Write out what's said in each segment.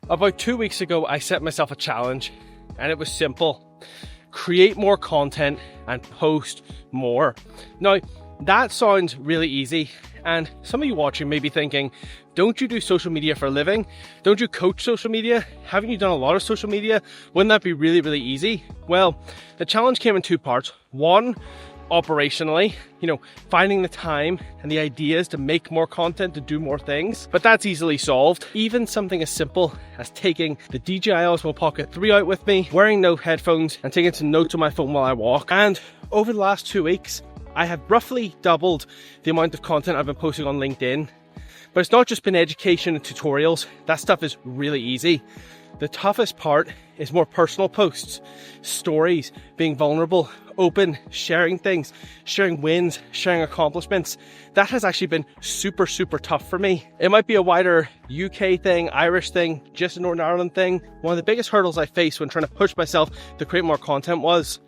About 2 weeks ago, I set myself a challenge, and it was simple. Create more content and post more. Now, that sounds really easy, and some of you watching may be thinking, don't you do social media for a living? Don't you coach social media? Haven't you done a lot of social media? Wouldn't that be really, really easy? Well, the challenge came in two parts. One, operationally, finding the time and the ideas to make more content, to do more things, but that's easily solved. Even something as simple as taking the DJI Osmo Pocket 3 out with me, wearing no headphones, and taking some notes on my phone while I walk. And over the last 2 weeks, I have roughly doubled the amount of content I've been posting on LinkedIn. But it's not just been education and tutorials. That stuff is really easy. The toughest part is more personal posts, stories, being vulnerable, open, sharing things, sharing wins, sharing accomplishments. That has actually been super, super tough for me. It might be a wider UK thing, Irish thing, just a Northern Ireland thing. One of the biggest hurdles I faced when trying to push myself to create more content was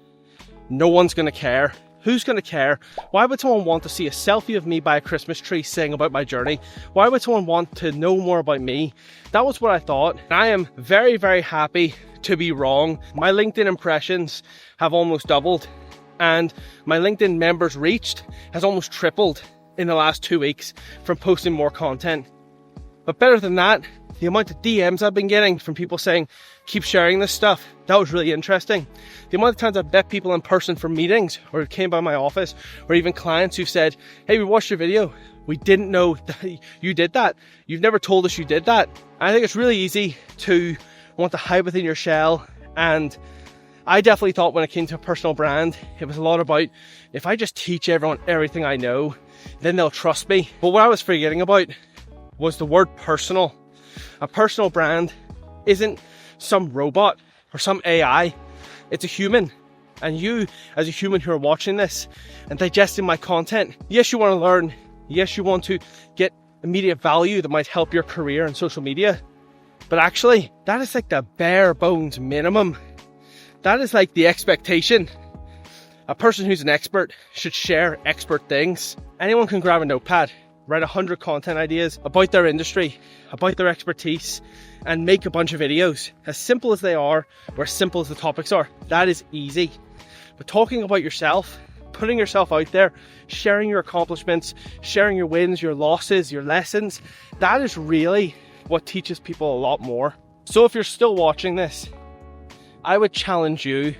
no one's going to care. Who's going to care? Why would someone want to see a selfie of me by a Christmas tree saying about my journey? Why would someone want to know more about me? That was what I thought. And I am very, very happy to be wrong. My LinkedIn impressions have almost doubled, and my LinkedIn members reached has almost tripled in the last 2 weeks from posting more content. But better than that, the amount of DMs I've been getting from people saying, keep sharing this stuff. That was really interesting. The amount of times I've met people in person for meetings, or came by my office, or even clients who've said, hey, we watched your video. We didn't know that you did that. You've never told us you did that. I think it's really easy to want to hide within your shell. And I definitely thought when it came to a personal brand, it was a lot about, if I just teach everyone everything I know, then they'll trust me. But what I was forgetting about was the word personal. A personal brand isn't some robot or some AI. It's a human. And you, as a human who are watching this and digesting my content, yes, you want to learn. Yes, you want to get immediate value that might help your career in social media. But actually, that is like the bare bones minimum. That is like the expectation. A person who's an expert should share expert things. Anyone can grab a notepad, write 100 content ideas about their industry, about their expertise, and make a bunch of videos. As simple as they are, or as simple as the topics are, that is easy. But talking about yourself, putting yourself out there, sharing your accomplishments, sharing your wins, your losses, your lessons, that is really what teaches people a lot more. So if you're still watching this, I would challenge you,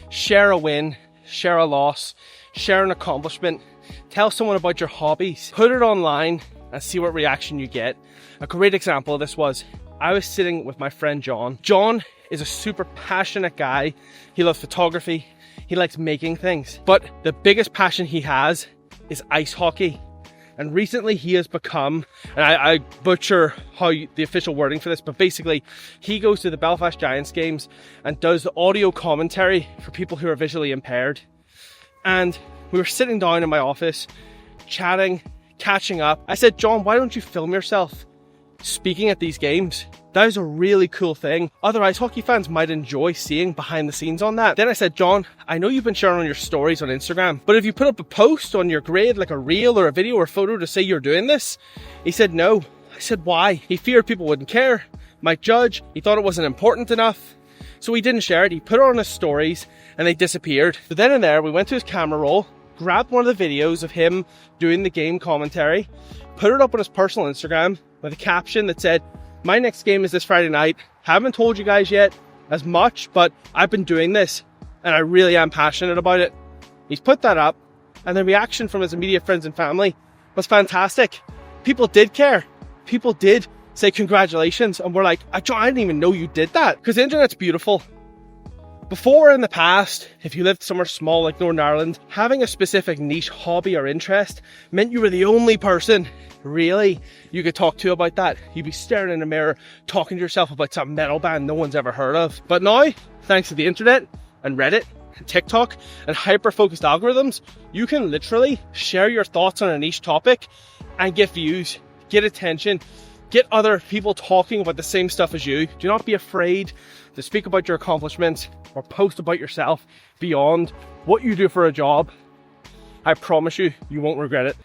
share a win, share a loss, share an accomplishment, tell someone about your hobbies, put it online and see what reaction you get. A great example of this was, I was sitting with my friend John. John is a super passionate guy. He loves photography. He likes making things. But the biggest passion he has is ice hockey. And recently he has become, and I butcher the official wording for this, but basically he goes to the Belfast Giants games and does the audio commentary for people who are visually impaired. And we were sitting down in my office, chatting, catching up. I said, John, why don't you film yourself speaking at these games? That is a really cool thing. Other ice hockey fans might enjoy seeing behind the scenes on that. Then I said, John, I know you've been sharing on your stories on Instagram, but if you put up a post on your grid, like a reel or a video or photo to say you're doing this? He said, no. I said, why? He feared people wouldn't care, might judge. He thought it wasn't important enough. So he didn't share it. He put it on his stories and they disappeared. So then and there, we went to his camera roll, grabbed one of the videos of him doing the game commentary, put it up on his personal Instagram with a caption that said, my next game is this Friday night. Haven't told you guys yet as much, but I've been doing this and I really am passionate about it. He's put that up and the reaction from his immediate friends and family was fantastic. People did care. People did say congratulations and we're like, I didn't even know you did that, because the internet's beautiful. Before, in the past, if you lived somewhere small like Northern Ireland, having a specific niche hobby or interest meant you were the only person really you could talk to about that. You'd be staring in a mirror talking to yourself about some metal band no one's ever heard of. But now, thanks to the internet and Reddit and TikTok and hyper-focused algorithms, you can literally share your thoughts on a niche topic and get views, get attention, get other people talking about the same stuff as you. Do not be afraid to speak about your accomplishments or post about yourself beyond what you do for a job. I promise you, you won't regret it.